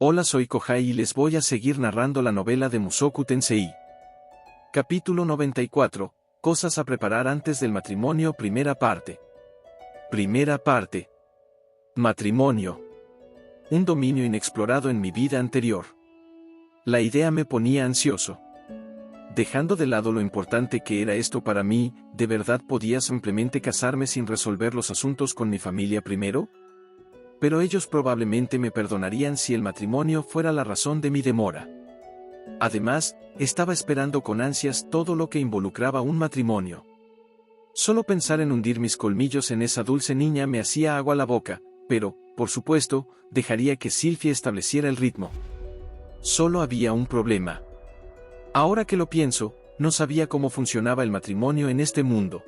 Hola, soy Kohai y les voy a seguir narrando la novela de Mushoku Tensei. Capítulo 94. Cosas a preparar antes del matrimonio. Primera parte. Primera parte. Matrimonio. Un dominio inexplorado en mi vida anterior. La idea me ponía ansioso. Dejando de lado lo importante que era esto para mí, ¿de verdad podía simplemente casarme sin resolver los asuntos con mi familia primero? Pero ellos probablemente me perdonarían si el matrimonio fuera la razón de mi demora. Además, estaba esperando con ansias todo lo que involucraba un matrimonio. Solo pensar en hundir mis colmillos en esa dulce niña me hacía agua la boca, pero, por supuesto, dejaría que Sylvie estableciera el ritmo. Solo había un problema. Ahora que lo pienso, no sabía cómo funcionaba el matrimonio en este mundo.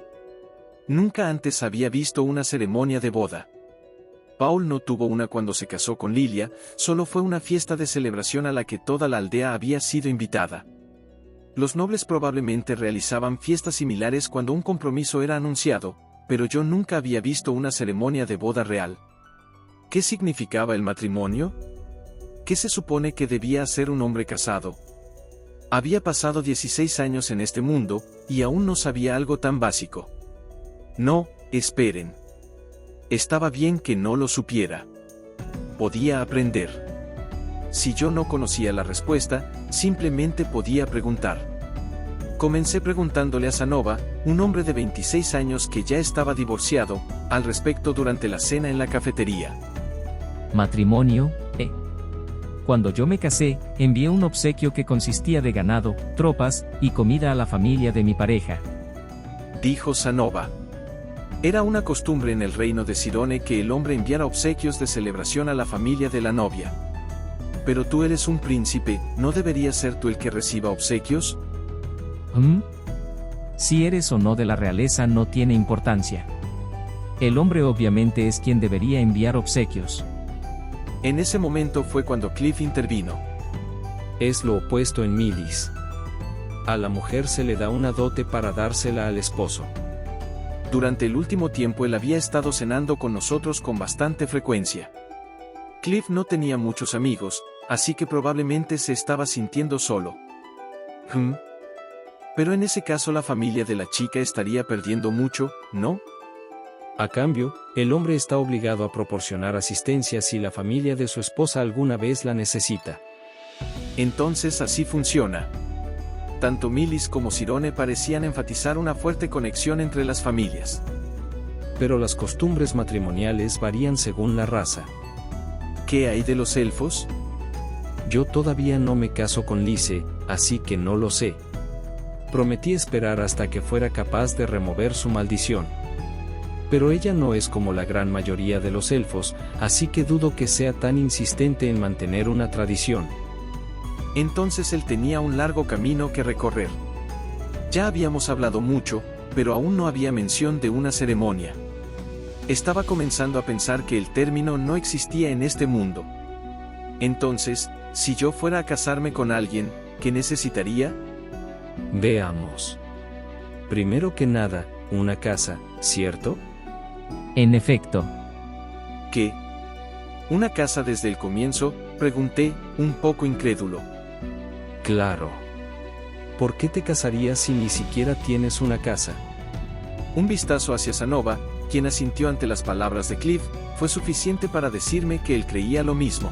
Nunca antes había visto una ceremonia de boda. Paul no tuvo una cuando se casó con Lilia, solo fue una fiesta de celebración a la que toda la aldea había sido invitada. Los nobles probablemente realizaban fiestas similares cuando un compromiso era anunciado, pero yo nunca había visto una ceremonia de boda real. ¿Qué significaba el matrimonio? ¿Qué se supone que debía hacer un hombre casado? Había pasado 16 años en este mundo, y aún no sabía algo tan básico. No, esperen. Estaba bien que no lo supiera. Podía aprender. Si yo no conocía la respuesta, simplemente podía preguntar. Comencé preguntándole a Sanova, un hombre de 26 años que ya estaba divorciado, al respecto durante la cena en la cafetería. Matrimonio, Cuando yo me casé, envié un obsequio que consistía de ganado, tropas y comida a la familia de mi pareja. Dijo Sanova. Era una costumbre en el reino de Sirone que el hombre enviara obsequios de celebración a la familia de la novia. Pero tú eres un príncipe, ¿no deberías ser tú el que reciba obsequios? Si eres o no de la realeza no tiene importancia. El hombre obviamente es quien debería enviar obsequios. En ese momento fue cuando Cliff intervino. Es lo opuesto en Milis. A la mujer se le da una dote para dársela al esposo. Durante el último tiempo él había estado cenando con nosotros con bastante frecuencia. Cliff no tenía muchos amigos, así que probablemente se estaba sintiendo solo. Pero en ese caso la familia de la chica estaría perdiendo mucho, ¿no? A cambio, el hombre está obligado a proporcionar asistencia si la familia de su esposa alguna vez la necesita. Entonces así funciona. Tanto Milis como Sirone parecían enfatizar una fuerte conexión entre las familias. Pero las costumbres matrimoniales varían según la raza. ¿Qué hay de los elfos? Yo todavía no me caso con Lise, así que no lo sé. Prometí esperar hasta que fuera capaz de remover su maldición. Pero ella no es como la gran mayoría de los elfos, así que dudo que sea tan insistente en mantener una tradición. Entonces él tenía un largo camino que recorrer. Ya habíamos hablado mucho, pero aún no había mención de una ceremonia. Estaba comenzando a pensar que el término no existía en este mundo. Entonces, si yo fuera a casarme con alguien, ¿qué necesitaría? Veamos. Primero que nada, una casa, ¿cierto? En efecto. ¿Qué? ¿Una casa desde el comienzo?, pregunté, un poco incrédulo. Claro. ¿Por qué te casarías si ni siquiera tienes una casa? Un vistazo hacia Sanova, quien asintió ante las palabras de Cliff, fue suficiente para decirme que él creía lo mismo.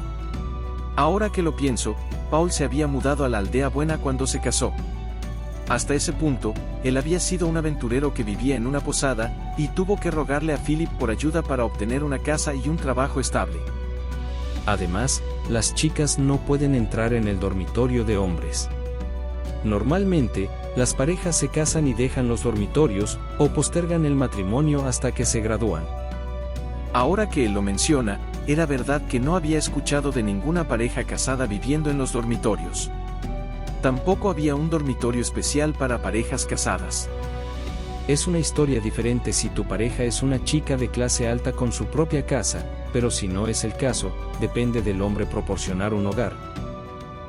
Ahora que lo pienso, Paul se había mudado a la aldea buena cuando se casó. Hasta ese punto, él había sido un aventurero que vivía en una posada, y tuvo que rogarle a Philip por ayuda para obtener una casa y un trabajo estable. Además, las chicas no pueden entrar en el dormitorio de hombres. Normalmente, las parejas se casan y dejan los dormitorios, o postergan el matrimonio hasta que se gradúan. Ahora que él lo menciona, era verdad que no había escuchado de ninguna pareja casada viviendo en los dormitorios. Tampoco había un dormitorio especial para parejas casadas. Es una historia diferente si tu pareja es una chica de clase alta con su propia casa, pero si no es el caso, depende del hombre proporcionar un hogar.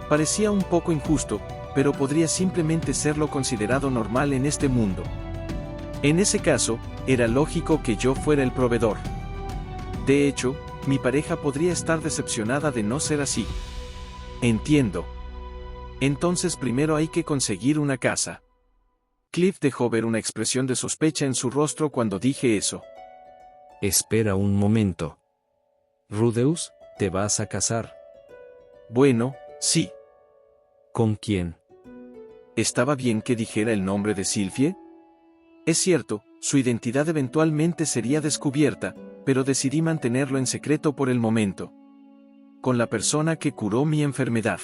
Parecía un poco injusto, pero podría simplemente serlo considerado normal en este mundo. En ese caso, era lógico que yo fuera el proveedor. De hecho, mi pareja podría estar decepcionada de no ser así. Entiendo. Entonces primero hay que conseguir una casa. Cliff dejó ver una expresión de sospecha en su rostro cuando dije eso. Espera un momento. Rudeus, ¿te vas a casar? Bueno, sí. ¿Con quién? ¿Estaba bien que dijera el nombre de Sylvie? Es cierto, su identidad eventualmente sería descubierta, pero decidí mantenerlo en secreto por el momento. Con la persona que curó mi enfermedad.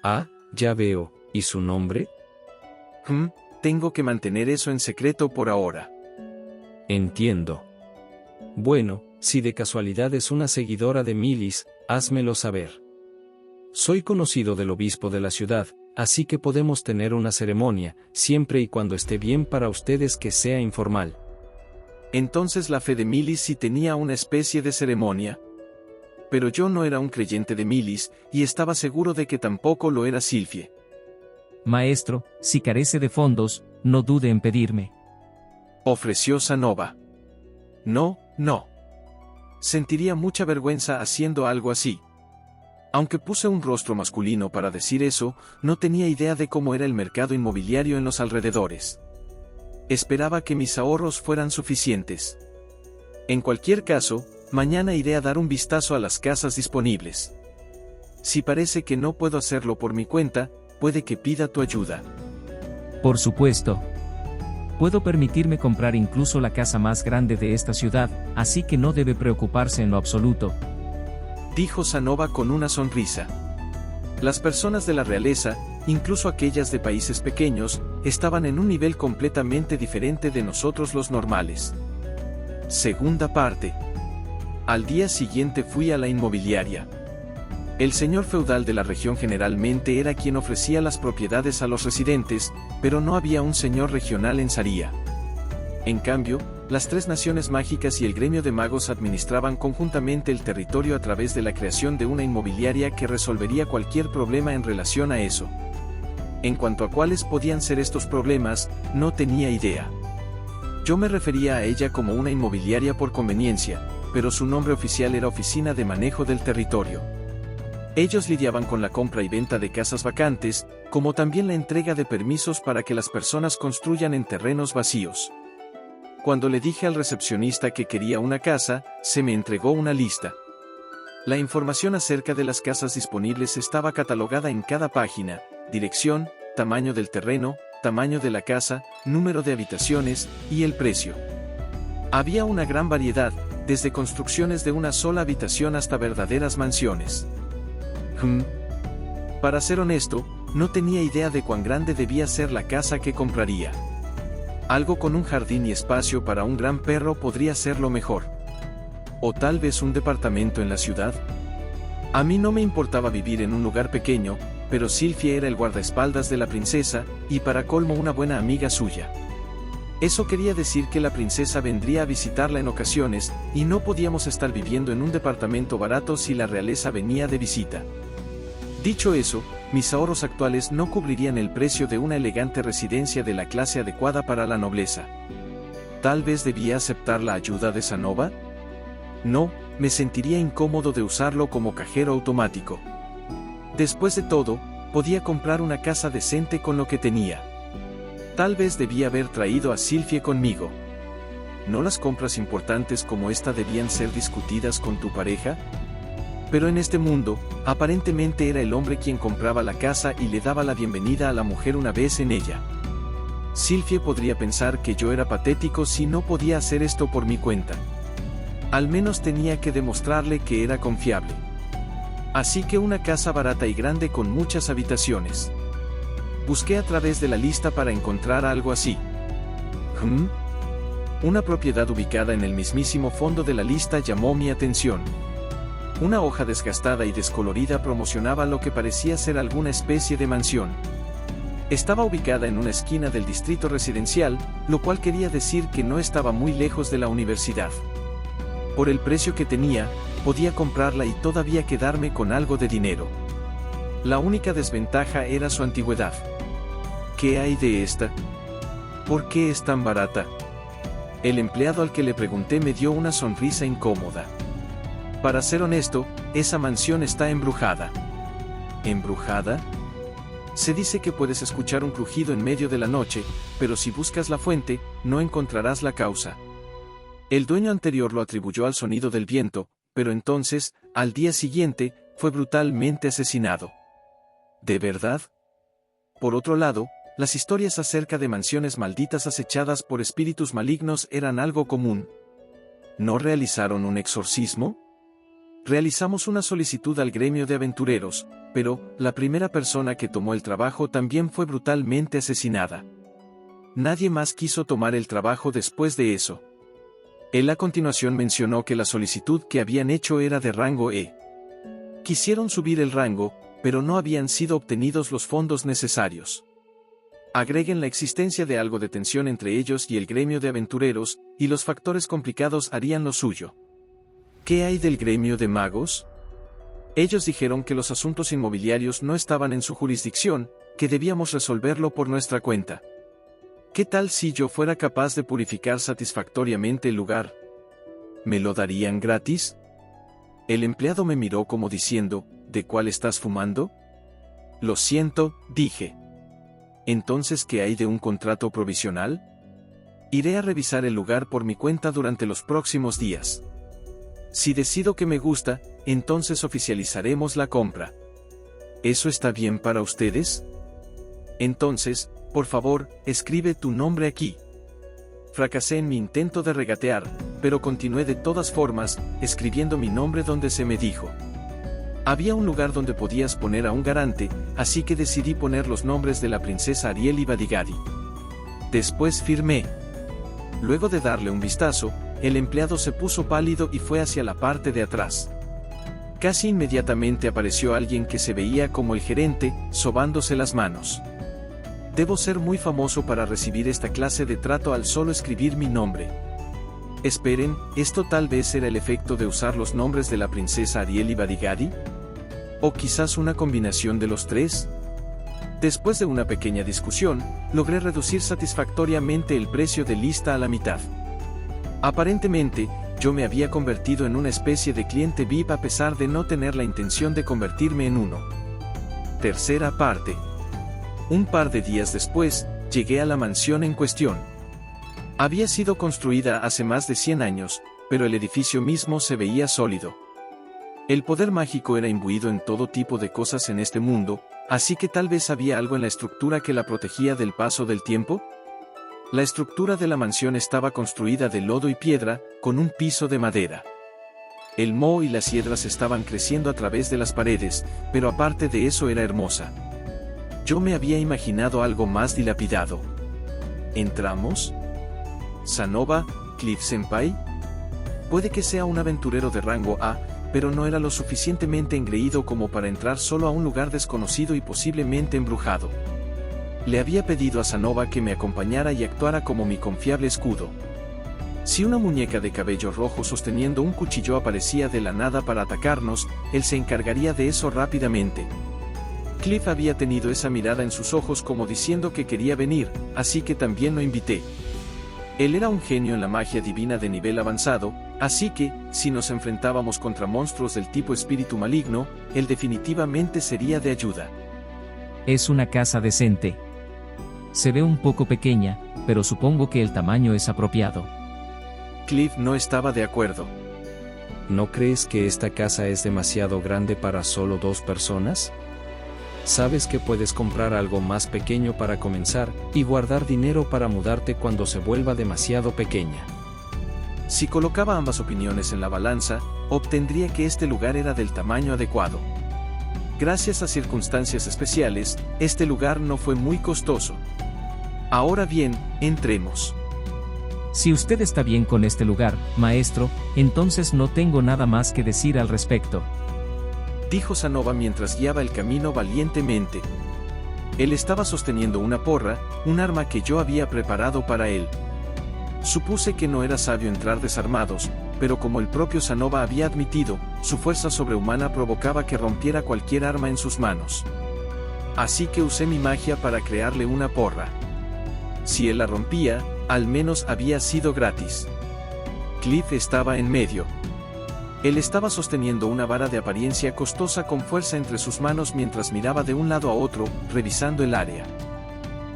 Ah, ya veo. ¿Y su nombre? Tengo que mantener eso en secreto por ahora. Entiendo. Bueno, si de casualidad es una seguidora de Milis, házmelo saber. Soy conocido del obispo de la ciudad, así que podemos tener una ceremonia, siempre y cuando esté bien para ustedes que sea informal. Entonces la fe de Milis sí tenía una especie de ceremonia. Pero yo no era un creyente de Milis, y estaba seguro de que tampoco lo era Sylvie. Maestro, si carece de fondos, no dude en pedirme. Ofreció Sanova. No. Sentiría mucha vergüenza haciendo algo así. Aunque puse un rostro masculino para decir eso, no tenía idea de cómo era el mercado inmobiliario en los alrededores. Esperaba que mis ahorros fueran suficientes. En cualquier caso, mañana iré a dar un vistazo a las casas disponibles. Si parece que no puedo hacerlo por mi cuenta, puede que pida tu ayuda. Por supuesto. Puedo permitirme comprar incluso la casa más grande de esta ciudad, así que no debe preocuparse en lo absoluto. Dijo Sanova con una sonrisa. Las personas de la realeza, incluso aquellas de países pequeños, estaban en un nivel completamente diferente de nosotros los normales. Segunda parte. Al día siguiente fui a la inmobiliaria. El señor feudal de la región generalmente era quien ofrecía las propiedades a los residentes, pero no había un señor regional en Saria. En cambio, las tres naciones mágicas y el gremio de magos administraban conjuntamente el territorio a través de la creación de una inmobiliaria que resolvería cualquier problema en relación a eso. En cuanto a cuáles podían ser estos problemas, no tenía idea. Yo me refería a ella como una inmobiliaria por conveniencia, pero su nombre oficial era Oficina de Manejo del Territorio. Ellos lidiaban con la compra y venta de casas vacantes, como también la entrega de permisos para que las personas construyan en terrenos vacíos. Cuando le dije al recepcionista que quería una casa, se me entregó una lista. La información acerca de las casas disponibles estaba catalogada en cada página: dirección, tamaño del terreno, tamaño de la casa, número de habitaciones, y el precio. Había una gran variedad, desde construcciones de una sola habitación hasta verdaderas mansiones. Para ser honesto, no tenía idea de cuán grande debía ser la casa que compraría. Algo con un jardín y espacio para un gran perro podría ser lo mejor. O tal vez un departamento en la ciudad. A mí no me importaba vivir en un lugar pequeño, pero Sylvie era el guardaespaldas de la princesa, y para colmo una buena amiga suya. Eso quería decir que la princesa vendría a visitarla en ocasiones, y no podíamos estar viviendo en un departamento barato si la realeza venía de visita. Dicho eso, mis ahorros actuales no cubrirían el precio de una elegante residencia de la clase adecuada para la nobleza. ¿Tal vez debía aceptar la ayuda de Sanova? No, me sentiría incómodo de usarlo como cajero automático. Después de todo, podía comprar una casa decente con lo que tenía. Tal vez debía haber traído a Sylvie conmigo. ¿No las compras importantes como esta debían ser discutidas con tu pareja? Pero en este mundo, aparentemente era el hombre quien compraba la casa y le daba la bienvenida a la mujer una vez en ella. Sylvie podría pensar que yo era patético si no podía hacer esto por mi cuenta. Al menos tenía que demostrarle que era confiable. Así que una casa barata y grande con muchas habitaciones. Busqué a través de la lista para encontrar algo así. Una propiedad ubicada en el mismísimo fondo de la lista llamó mi atención. Una hoja desgastada y descolorida promocionaba lo que parecía ser alguna especie de mansión. Estaba ubicada en una esquina del distrito residencial, lo cual quería decir que no estaba muy lejos de la universidad. Por el precio que tenía, podía comprarla y todavía quedarme con algo de dinero. La única desventaja era su antigüedad. ¿Qué hay de esta? ¿Por qué es tan barata? El empleado al que le pregunté me dio una sonrisa incómoda. Para ser honesto, esa mansión está embrujada. ¿Embrujada? Se dice que puedes escuchar un crujido en medio de la noche, pero si buscas la fuente, no encontrarás la causa. El dueño anterior lo atribuyó al sonido del viento, pero entonces, al día siguiente, fue brutalmente asesinado. ¿De verdad? Por otro lado, las historias acerca de mansiones malditas acechadas por espíritus malignos eran algo común. ¿No realizaron un exorcismo? Realizamos una solicitud al gremio de aventureros, pero la primera persona que tomó el trabajo también fue brutalmente asesinada. Nadie más quiso tomar el trabajo después de eso. Él a continuación mencionó que la solicitud que habían hecho era de rango E. Quisieron subir el rango, pero no habían sido obtenidos los fondos necesarios. Agreguen la existencia de algo de tensión entre ellos y el gremio de aventureros, y los factores complicados harían lo suyo. ¿Qué hay del gremio de magos? Ellos dijeron que los asuntos inmobiliarios no estaban en su jurisdicción, que debíamos resolverlo por nuestra cuenta. ¿Qué tal si yo fuera capaz de purificar satisfactoriamente el lugar? ¿Me lo darían gratis? El empleado me miró como diciendo, ¿de cuál estás fumando? Lo siento, dije. ¿Entonces qué hay de un contrato provisional? Iré a revisar el lugar por mi cuenta durante los próximos días. Si decido que me gusta, entonces oficializaremos la compra. ¿Eso está bien para ustedes? Entonces, por favor, escribe tu nombre aquí. Fracasé en mi intento de regatear, pero continué de todas formas, escribiendo mi nombre donde se me dijo. Había un lugar donde podías poner a un garante, así que decidí poner los nombres de la princesa Ariel y Badigadi. Después firmé. Luego de darle un vistazo, el empleado se puso pálido y fue hacia la parte de atrás. Casi inmediatamente apareció alguien que se veía como el gerente, sobándose las manos. Debo ser muy famoso para recibir esta clase de trato al solo escribir mi nombre. Esperen, ¿esto tal vez era el efecto de usar los nombres de la princesa Ariel y Badigadi? ¿O quizás una combinación de los tres? Después de una pequeña discusión, logré reducir satisfactoriamente el precio de lista a la mitad. Aparentemente, yo me había convertido en una especie de cliente VIP a pesar de no tener la intención de convertirme en uno. Tercera parte. Un par de días después, llegué a la mansión en cuestión. Había sido construida hace más de 100 años, pero el edificio mismo se veía sólido. El poder mágico era imbuido en todo tipo de cosas en este mundo, así que tal vez había algo en la estructura que la protegía del paso del tiempo. La estructura de la mansión estaba construida de lodo y piedra, con un piso de madera. El moho y las hiedras estaban creciendo a través de las paredes, pero aparte de eso era hermosa. Yo me había imaginado algo más dilapidado. ¿Entramos? ¿Sanova, Cliff Senpai? Puede que sea un aventurero de rango A, pero no era lo suficientemente engreído como para entrar solo a un lugar desconocido y posiblemente embrujado. Le había pedido a Sanova que me acompañara y actuara como mi confiable escudo. Si una muñeca de cabello rojo sosteniendo un cuchillo aparecía de la nada para atacarnos, él se encargaría de eso rápidamente. Cliff había tenido esa mirada en sus ojos como diciendo que quería venir, así que también lo invité. Él era un genio en la magia divina de nivel avanzado, así que, si nos enfrentábamos contra monstruos del tipo espíritu maligno, él definitivamente sería de ayuda. Es una casa decente. Se ve un poco pequeña, pero supongo que el tamaño es apropiado. Cliff no estaba de acuerdo. ¿No crees que esta casa es demasiado grande para solo 2 personas? Sabes que puedes comprar algo más pequeño para comenzar, y guardar dinero para mudarte cuando se vuelva demasiado pequeña. Si colocaba ambas opiniones en la balanza, obtendría que este lugar era del tamaño adecuado. Gracias a circunstancias especiales, este lugar no fue muy costoso. Ahora bien, entremos. Si usted está bien con este lugar, maestro, entonces no tengo nada más que decir al respecto. Dijo Sanova mientras guiaba el camino valientemente. Él estaba sosteniendo una porra, un arma que yo había preparado para él. Supuse que no era sabio entrar desarmados, pero como el propio Sanova había admitido, su fuerza sobrehumana provocaba que rompiera cualquier arma en sus manos. Así que usé mi magia para crearle una porra. Si él la rompía, al menos había sido gratis. Cliff estaba en medio. Él estaba sosteniendo una vara de apariencia costosa con fuerza entre sus manos mientras miraba de un lado a otro, revisando el área.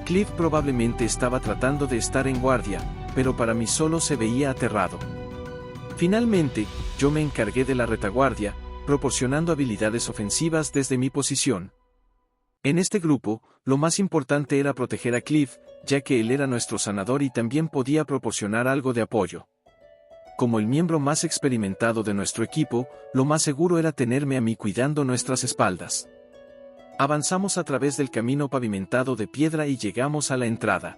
Cliff probablemente estaba tratando de estar en guardia, pero para mí solo se veía aterrado. Finalmente, yo me encargué de la retaguardia, proporcionando habilidades ofensivas desde mi posición. En este grupo, lo más importante era proteger a Cliff, ya que él era nuestro sanador y también podía proporcionar algo de apoyo. Como el miembro más experimentado de nuestro equipo, lo más seguro era tenerme a mí cuidando nuestras espaldas. Avanzamos a través del camino pavimentado de piedra y llegamos a la entrada.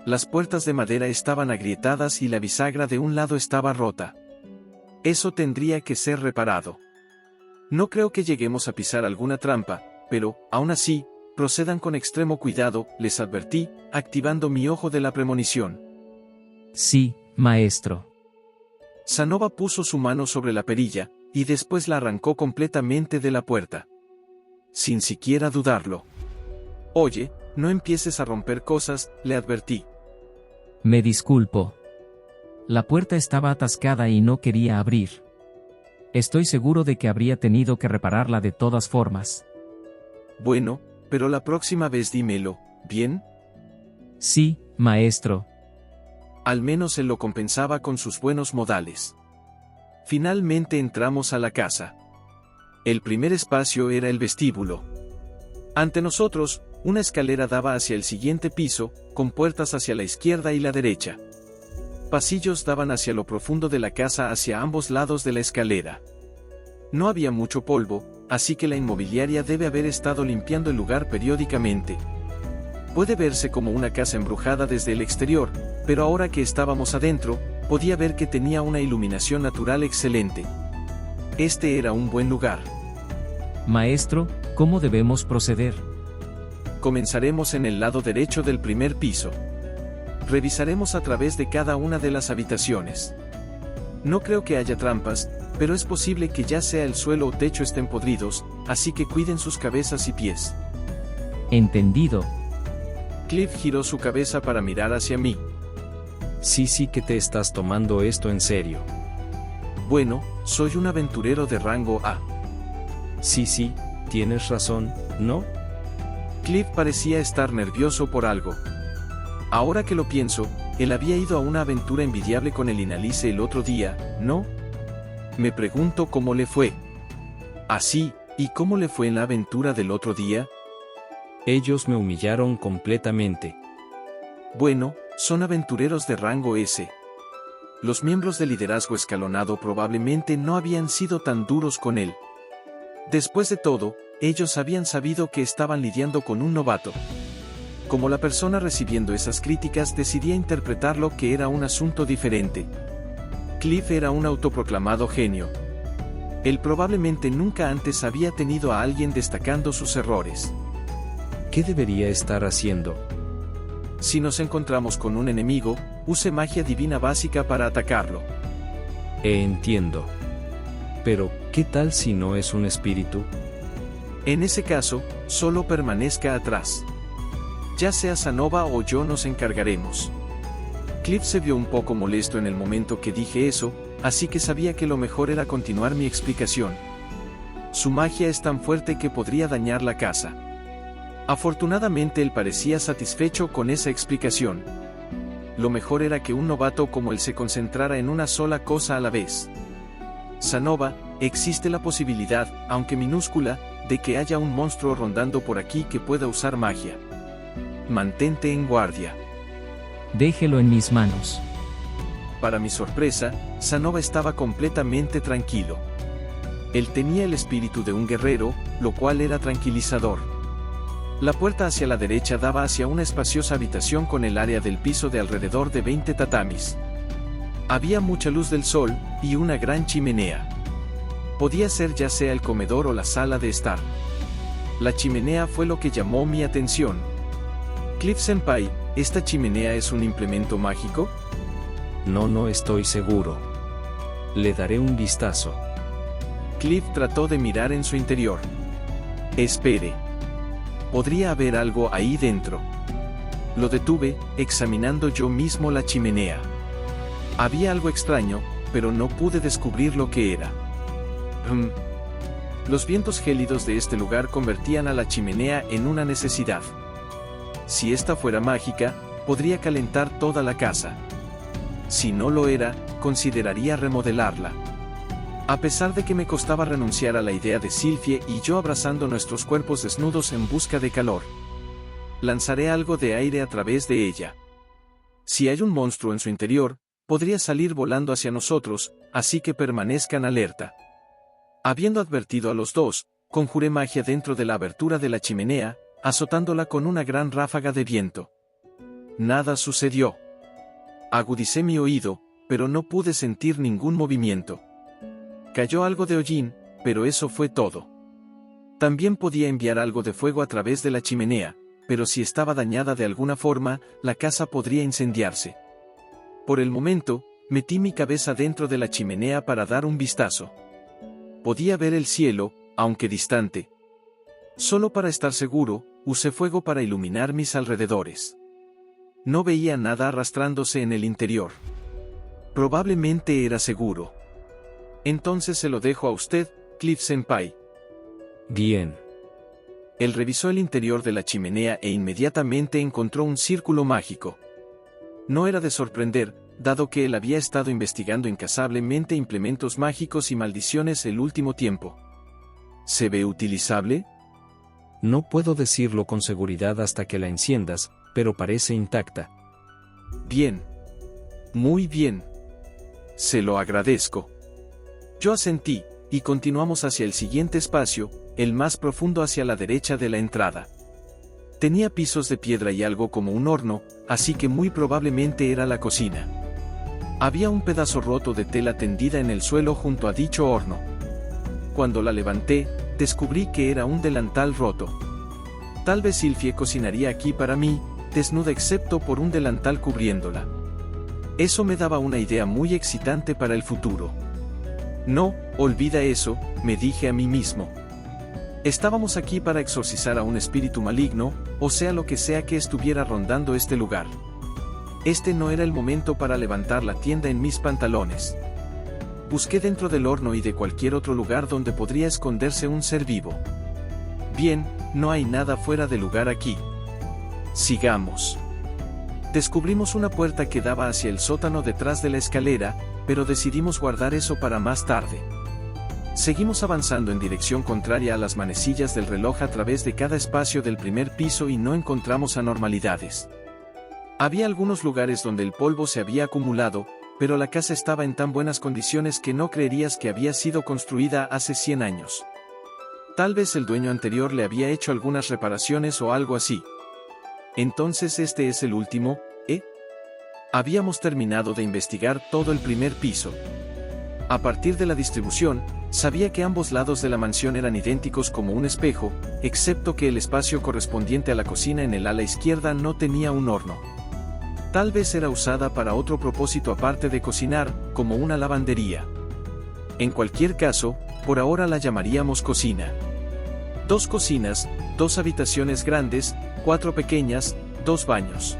Las puertas de madera estaban agrietadas y la bisagra de un lado estaba rota. Eso tendría que ser reparado. No creo que lleguemos a pisar alguna trampa, pero, aún así, procedan con extremo cuidado, les advertí, activando mi ojo de la premonición. Sí, maestro. Sanova puso su mano sobre la perilla, y después la arrancó completamente de la puerta. Sin siquiera dudarlo. Oye, no empieces a romper cosas, le advertí. Me disculpo. La puerta estaba atascada y no quería abrir. Estoy seguro de que habría tenido que repararla de todas formas. Bueno, pero la próxima vez dímelo, ¿bien? Sí, maestro. Al menos él lo compensaba con sus buenos modales. Finalmente entramos a la casa. El primer espacio era el vestíbulo. Ante nosotros, una escalera daba hacia el siguiente piso, con puertas hacia la izquierda y la derecha. Pasillos daban hacia lo profundo de la casa hacia ambos lados de la escalera. No había mucho polvo, así que la inmobiliaria debe haber estado limpiando el lugar periódicamente. Puede verse como una casa embrujada desde el exterior, pero ahora que estábamos adentro, podía ver que tenía una iluminación natural excelente. Este era un buen lugar. Maestro, ¿cómo debemos proceder? Comenzaremos en el lado derecho del primer piso. Revisaremos a través de cada una de las habitaciones. No creo que haya trampas, pero es posible que ya sea el suelo o techo estén podridos, así que cuiden sus cabezas y pies. Entendido. Cliff giró su cabeza para mirar hacia mí. Sí que te estás tomando esto en serio. Bueno, soy un aventurero de rango A. Sí, tienes razón, ¿no? Cliff parecía estar nervioso por algo. Ahora que lo pienso, él había ido a una aventura envidiable con el Inalice el otro día, ¿no? Me pregunto cómo le fue. Así, ¿y cómo le fue en la aventura del otro día? Ellos me humillaron completamente. Bueno, son aventureros de rango S. Los miembros del liderazgo escalonado probablemente no habían sido tan duros con él. Después de todo, ellos habían sabido que estaban lidiando con un novato. Como la persona recibiendo esas críticas decidía interpretarlo que era un asunto diferente. Cliff era un autoproclamado genio. Él probablemente nunca antes había tenido a alguien destacando sus errores. ¿Qué debería estar haciendo? Si nos encontramos con un enemigo, use magia divina básica para atacarlo. Entiendo. Pero, ¿qué tal si no es un espíritu? En ese caso, solo permanezca atrás. Ya sea Sanova o yo nos encargaremos. Cliff se vio un poco molesto en el momento que dije eso, así que sabía que lo mejor era continuar mi explicación. Su magia es tan fuerte que podría dañar la casa. Afortunadamente él parecía satisfecho con esa explicación. Lo mejor era que un novato como él se concentrara en una sola cosa a la vez. Sanova, existe la posibilidad, aunque minúscula, de que haya un monstruo rondando por aquí que pueda usar magia. Mantente en guardia. Déjelo en mis manos. Para mi sorpresa, Sanova estaba completamente tranquilo. Él tenía el espíritu de un guerrero, lo cual era tranquilizador. La puerta hacia la derecha daba hacia una espaciosa habitación con el área del piso de alrededor de 20 tatamis. Había mucha luz del sol, y una gran chimenea. Podía ser ya sea el comedor o la sala de estar. La chimenea fue lo que llamó mi atención. Cliff Senpai, ¿esta chimenea es un implemento mágico? No estoy seguro. Le daré un vistazo. Cliff trató de mirar en su interior. Espere. Podría haber algo ahí dentro. Lo detuve, examinando yo mismo la chimenea. Había algo extraño, pero no pude descubrir lo que era. Los vientos gélidos de este lugar convertían a la chimenea en una necesidad. Si esta fuera mágica, podría calentar toda la casa. Si no lo era, consideraría remodelarla. A pesar de que me costaba renunciar a la idea de Sylphie y yo abrazando nuestros cuerpos desnudos en busca de calor. Lanzaré algo de aire a través de ella. Si hay un monstruo en su interior, podría salir volando hacia nosotros, así que permanezcan alerta. Habiendo advertido a los dos, conjuré magia dentro de la abertura de la chimenea, azotándola con una gran ráfaga de viento. Nada sucedió. Agudicé mi oído, pero no pude sentir ningún movimiento. Cayó algo de hollín, pero eso fue todo. También podía enviar algo de fuego a través de la chimenea, pero si estaba dañada de alguna forma, la casa podría incendiarse. Por el momento, metí mi cabeza dentro de la chimenea para dar un vistazo. Podía ver el cielo, aunque distante. Solo para estar seguro, usé fuego para iluminar mis alrededores. No veía nada arrastrándose en el interior. Probablemente era seguro. Entonces se lo dejo a usted, Cliff Senpai. Bien. Él revisó el interior de la chimenea e inmediatamente encontró un círculo mágico. No era de sorprender, dado que él había estado investigando incansablemente implementos mágicos y maldiciones el último tiempo. ¿Se ve utilizable? No puedo decirlo con seguridad hasta que la enciendas, pero parece intacta. Bien. Muy bien. Se lo agradezco. Yo asentí, y continuamos hacia el siguiente espacio, el más profundo hacia la derecha de la entrada. Tenía pisos de piedra y algo como un horno, así que muy probablemente era la cocina. Había un pedazo roto de tela tendida en el suelo junto a dicho horno. Cuando la levanté, descubrí que era un delantal roto. Tal vez Sylphie cocinaría aquí para mí, desnuda excepto por un delantal cubriéndola. Eso me daba una idea muy excitante para el futuro. No, olvida eso, me dije a mí mismo. Estábamos aquí para exorcizar a un espíritu maligno, o sea lo que sea que estuviera rondando este lugar. Este no era el momento para levantar la tienda en mis pantalones. Busqué dentro del horno y de cualquier otro lugar donde podría esconderse un ser vivo. Bien, no hay nada fuera de lugar aquí. Sigamos. Descubrimos una puerta que daba hacia el sótano detrás de la escalera, pero decidimos guardar eso para más tarde. Seguimos avanzando en dirección contraria a las manecillas del reloj a través de cada espacio del primer piso y no encontramos anormalidades. Había algunos lugares donde el polvo se había acumulado, pero la casa estaba en tan buenas condiciones que no creerías que había sido construida hace 100 años. Tal vez el dueño anterior le había hecho algunas reparaciones o algo así. Entonces este es el último, ¿eh? Habíamos terminado de investigar todo el primer piso. A partir de la distribución, sabía que ambos lados de la mansión eran idénticos como un espejo, excepto que el espacio correspondiente a la cocina en el ala izquierda no tenía un horno. Tal vez era usada para otro propósito aparte de cocinar, como una lavandería. En cualquier caso, por ahora la llamaríamos cocina. 2 cocinas, 2 habitaciones grandes, 4 pequeñas, 2 baños.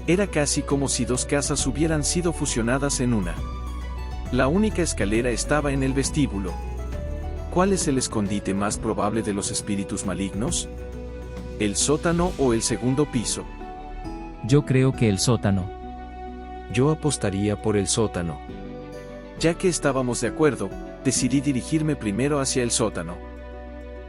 Era casi como si 2 casas hubieran sido fusionadas en una. La única escalera estaba en el vestíbulo. ¿Cuál es el escondite más probable de los espíritus malignos? ¿El sótano o el segundo piso? Yo creo que el sótano. Yo apostaría por el sótano. Ya que estábamos de acuerdo, decidí dirigirme primero hacia el sótano.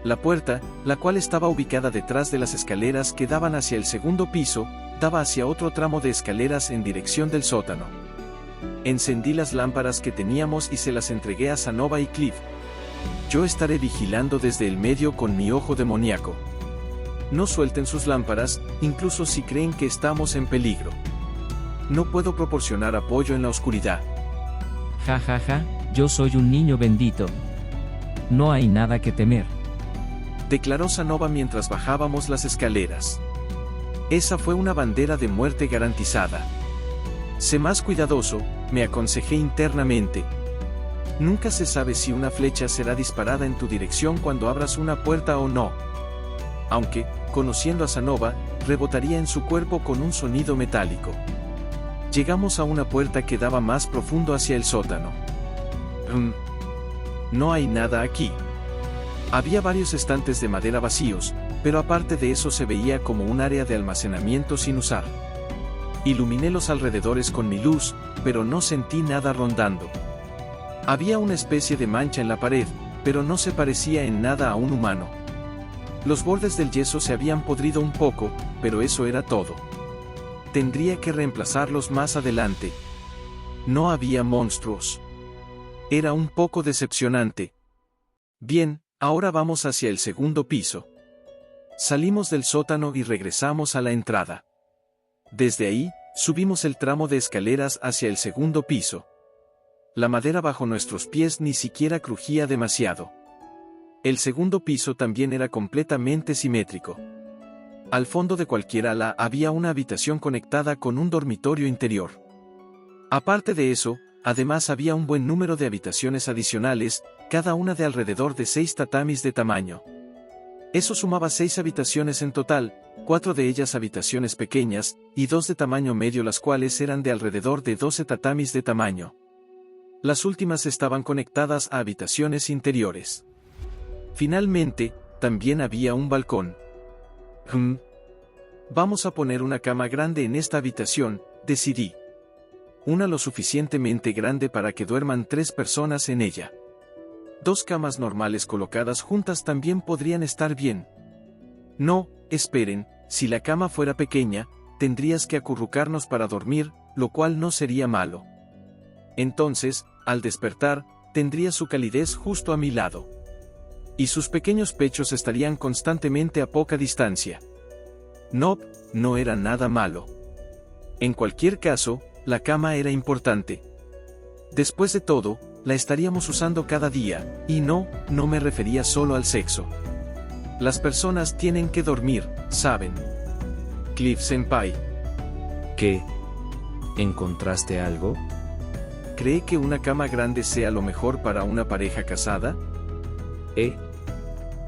La puerta, la cual estaba ubicada detrás de las escaleras que daban hacia el segundo piso, daba hacia otro tramo de escaleras en dirección del sótano. Encendí las lámparas que teníamos y se las entregué a Sanova y Cliff. Yo estaré vigilando desde el medio con mi ojo demoníaco. No suelten sus lámparas, incluso si creen que estamos en peligro. No puedo proporcionar apoyo en la oscuridad. Ja ja ja, yo soy un niño bendito. No hay nada que temer. Declaró Sanova mientras bajábamos las escaleras. Esa fue una bandera de muerte garantizada. Sé más cuidadoso, me aconsejé internamente. Nunca se sabe si una flecha será disparada en tu dirección cuando abras una puerta o no. Aunque, conociendo a Sanova, rebotaría en su cuerpo con un sonido metálico. Llegamos a una puerta que daba más profundo hacia el sótano. No hay nada aquí. Había varios estantes de madera vacíos, pero aparte de eso se veía como un área de almacenamiento sin usar. Iluminé los alrededores con mi luz, pero no sentí nada rondando. Había una especie de mancha en la pared, pero no se parecía en nada a un humano. Los bordes del yeso se habían podrido un poco, pero eso era todo. Tendría que reemplazarlos más adelante. No había monstruos. Era un poco decepcionante. Bien, ahora vamos hacia el segundo piso. Salimos del sótano y regresamos a la entrada. Desde ahí, subimos el tramo de escaleras hacia el segundo piso. La madera bajo nuestros pies ni siquiera crujía demasiado. El segundo piso también era completamente simétrico. Al fondo de cualquier ala había una habitación conectada con un dormitorio interior. Aparte de eso, además había un buen número de habitaciones adicionales, cada una de alrededor de 6 tatamis de tamaño. Eso sumaba 6 habitaciones en total, 4 de ellas habitaciones pequeñas, y 2 de tamaño medio, las cuales eran de alrededor de 12 tatamis de tamaño. Las últimas estaban conectadas a habitaciones interiores. Finalmente, también había un balcón. Vamos a poner una cama grande en esta habitación, decidí. Una lo suficientemente grande para que duerman 3 personas en ella. 2 camas normales colocadas juntas también podrían estar bien. No, esperen, si la cama fuera pequeña, tendrías que acurrucarnos para dormir, lo cual no sería malo. Entonces, al despertar, tendría su calidez justo a mi lado. Y sus pequeños pechos estarían constantemente a poca distancia. No era nada malo. En cualquier caso, la cama era importante. Después de todo, la estaríamos usando cada día, y no me refería solo al sexo. Las personas tienen que dormir, ¿saben? Cliff-senpai. ¿Qué? ¿Encontraste algo? ¿Cree que una cama grande sea lo mejor para una pareja casada?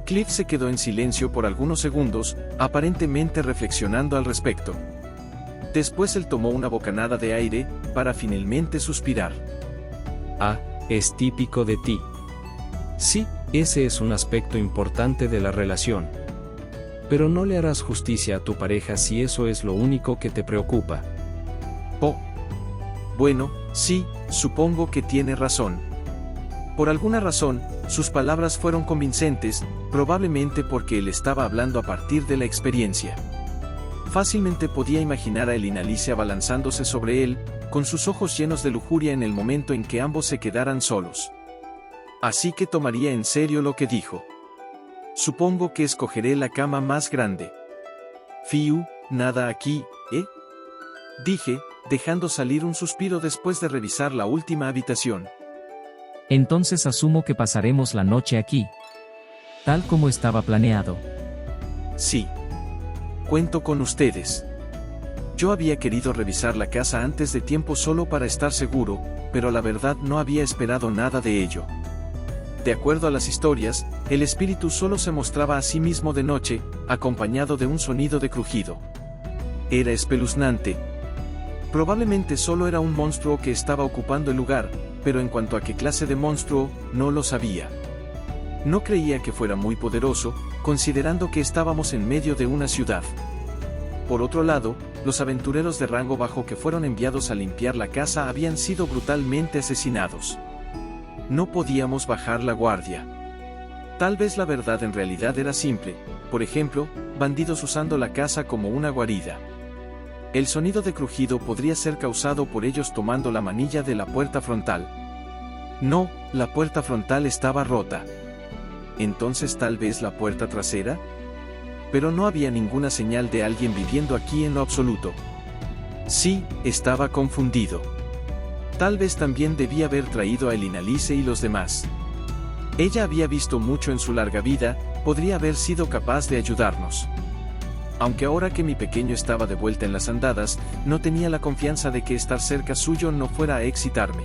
Cliff se quedó en silencio por algunos segundos, aparentemente reflexionando al respecto. Después él tomó una bocanada de aire, para finalmente suspirar. Es típico de ti. Sí, ese es un aspecto importante de la relación. Pero no le harás justicia a tu pareja si eso es lo único que te preocupa. Bueno, sí, supongo que tiene razón. Por alguna razón, sus palabras fueron convincentes, probablemente porque él estaba hablando a partir de la experiencia. Fácilmente podía imaginar a él y Alice abalanzándose sobre él, con sus ojos llenos de lujuria en el momento en que ambos se quedaran solos. Así que tomaría en serio lo que dijo. Supongo que escogeré la cama más grande. Fiu, nada aquí, dije, dejando salir un suspiro después de revisar la última habitación. Entonces asumo que pasaremos la noche aquí. Tal como estaba planeado. Sí. Cuento con ustedes. Yo había querido revisar la casa antes de tiempo solo para estar seguro, pero la verdad no había esperado nada de ello. De acuerdo a las historias, el espíritu solo se mostraba a sí mismo de noche, acompañado de un sonido de crujido. Era espeluznante. Probablemente solo era un monstruo que estaba ocupando el lugar, pero en cuanto a qué clase de monstruo, no lo sabía. No creía que fuera muy poderoso, considerando que estábamos en medio de una ciudad. Por otro lado, los aventureros de rango bajo que fueron enviados a limpiar la casa habían sido brutalmente asesinados. No podíamos bajar la guardia. Tal vez la verdad en realidad era simple, por ejemplo, bandidos usando la casa como una guarida. El sonido de crujido podría ser causado por ellos tomando la manilla de la puerta frontal. No, la puerta frontal estaba rota. ¿Entonces tal vez la puerta trasera? Pero no había ninguna señal de alguien viviendo aquí en lo absoluto. Sí, estaba confundido. Tal vez también debía haber traído a Alice y los demás. Ella había visto mucho en su larga vida, podría haber sido capaz de ayudarnos. Aunque ahora que mi pequeño estaba de vuelta en las andadas, no tenía la confianza de que estar cerca suyo no fuera a excitarme.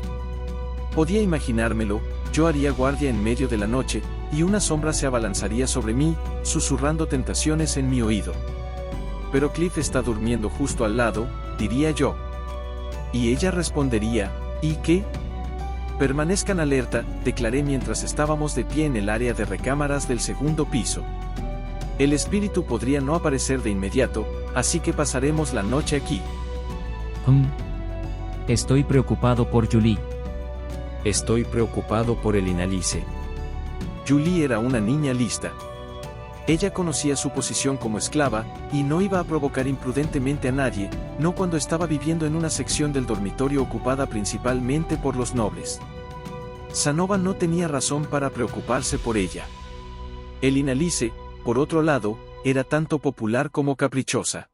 Podía imaginármelo, yo haría guardia en medio de la noche, y una sombra se abalanzaría sobre mí, susurrando tentaciones en mi oído. Pero Cliff está durmiendo justo al lado, diría yo. Y ella respondería, ¿y qué? Permanezcan alerta, declaré mientras estábamos de pie en el área de recámaras del segundo piso. El espíritu podría no aparecer de inmediato, así que pasaremos la noche aquí. Estoy preocupado por Julie. Estoy preocupado por el Inalice. Julie era una niña lista. Ella conocía su posición como esclava, y no iba a provocar imprudentemente a nadie, no cuando estaba viviendo en una sección del dormitorio ocupada principalmente por los nobles. Sanova no tenía razón para preocuparse por ella. El Inalice, por otro lado, era tanto popular como caprichosa.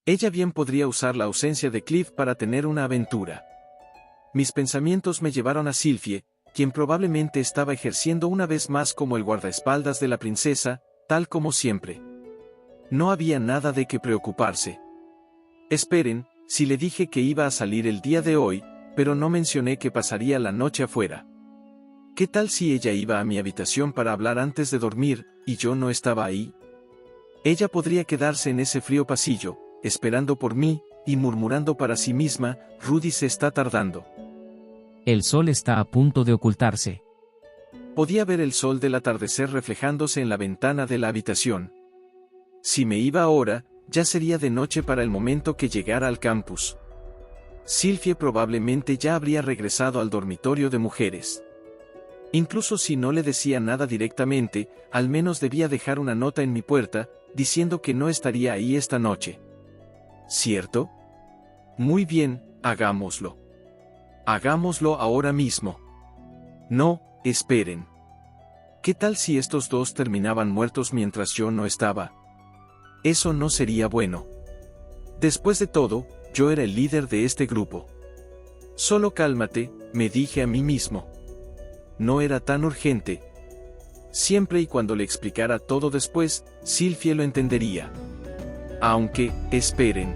Ella bien podría usar la ausencia de Cliff para tener una aventura. Mis pensamientos me llevaron a Sylphie, quien probablemente estaba ejerciendo una vez más como el guardaespaldas de la princesa, tal como siempre. No había nada de qué preocuparse. Esperen, si le dije que iba a salir el día de hoy, pero no mencioné que pasaría la noche afuera. ¿Qué tal si ella iba a mi habitación para hablar antes de dormir, y yo no estaba ahí? Ella podría quedarse en ese frío pasillo, esperando por mí, y murmurando para sí misma, Rudy se está tardando. El sol está a punto de ocultarse. Podía ver el sol del atardecer reflejándose en la ventana de la habitación. Si me iba ahora, ya sería de noche para el momento que llegara al campus. Sylphie probablemente ya habría regresado al dormitorio de mujeres. Incluso si no le decía nada directamente, al menos debía dejar una nota en mi puerta, diciendo que no estaría ahí esta noche. ¿Cierto? Muy bien, hagámoslo. Hagámoslo ahora mismo. No, esperen. ¿Qué tal si estos dos terminaban muertos mientras yo no estaba? Eso no sería bueno. Después de todo, yo era el líder de este grupo. Solo cálmate, me dije a mí mismo. No era tan urgente. Siempre y cuando le explicara todo después, Sylphie lo entendería. Aunque, esperen.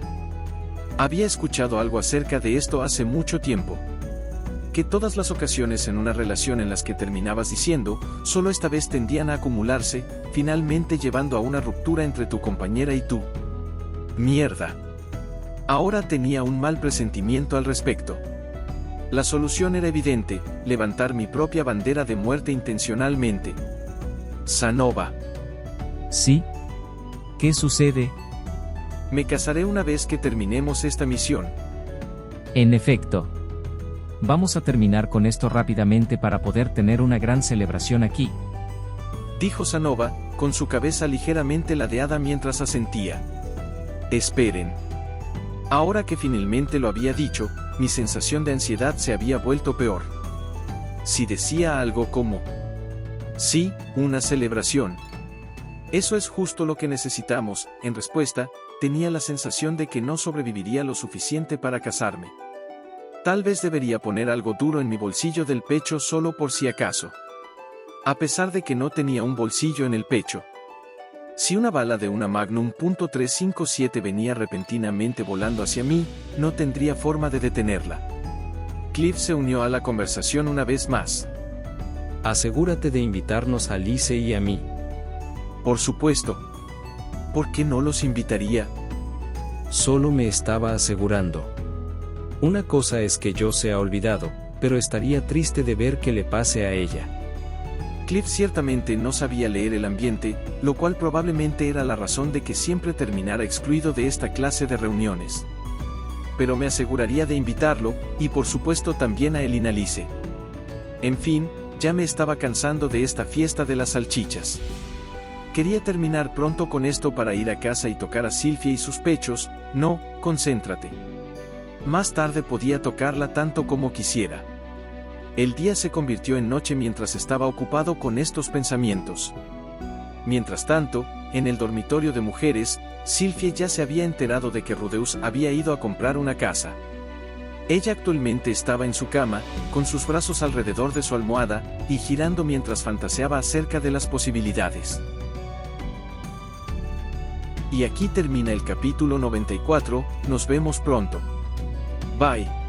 Había escuchado algo acerca de esto hace mucho tiempo. Que todas las ocasiones en una relación en las que terminabas diciendo, solo esta vez tendían a acumularse, finalmente llevando a una ruptura entre tu compañera y tú. Mierda. Ahora tenía un mal presentimiento al respecto. La solución era evidente, levantar mi propia bandera de muerte intencionalmente. Sanova. ¿Sí? ¿Qué sucede? Me casaré una vez que terminemos esta misión. En efecto. Vamos a terminar con esto rápidamente para poder tener una gran celebración aquí. Dijo Sanova, con su cabeza ligeramente ladeada mientras asentía. Esperen. Ahora que finalmente lo había dicho, mi sensación de ansiedad se había vuelto peor. Si decía algo como, sí, una celebración. Eso es justo lo que necesitamos, en respuesta, tenía la sensación de que no sobreviviría lo suficiente para casarme. Tal vez debería poner algo duro en mi bolsillo del pecho solo por si acaso. A pesar de que no tenía un bolsillo en el pecho. Si una bala de una Magnum .357 venía repentinamente volando hacia mí, no tendría forma de detenerla. Cliff se unió a la conversación una vez más. Asegúrate de invitarnos a Lice y a mí. Por supuesto. ¿Por qué no los invitaría? Solo me estaba asegurando. Una cosa es que yo se ha olvidado, pero estaría triste de ver que le pase a ella. Cliff ciertamente no sabía leer el ambiente, lo cual probablemente era la razón de que siempre terminara excluido de esta clase de reuniones. Pero me aseguraría de invitarlo, y por supuesto también a el Inalice. En fin, ya me estaba cansando de esta fiesta de las salchichas. Quería terminar pronto con esto para ir a casa y tocar a Sylphie y sus pechos. No, concéntrate. Más tarde podía tocarla tanto como quisiera. El día se convirtió en noche mientras estaba ocupado con estos pensamientos. Mientras tanto, en el dormitorio de mujeres, Sylphie ya se había enterado de que Rudeus había ido a comprar una casa. Ella actualmente estaba en su cama, con sus brazos alrededor de su almohada, y girando mientras fantaseaba acerca de las posibilidades. Y aquí termina el capítulo 94, nos vemos pronto. Bye.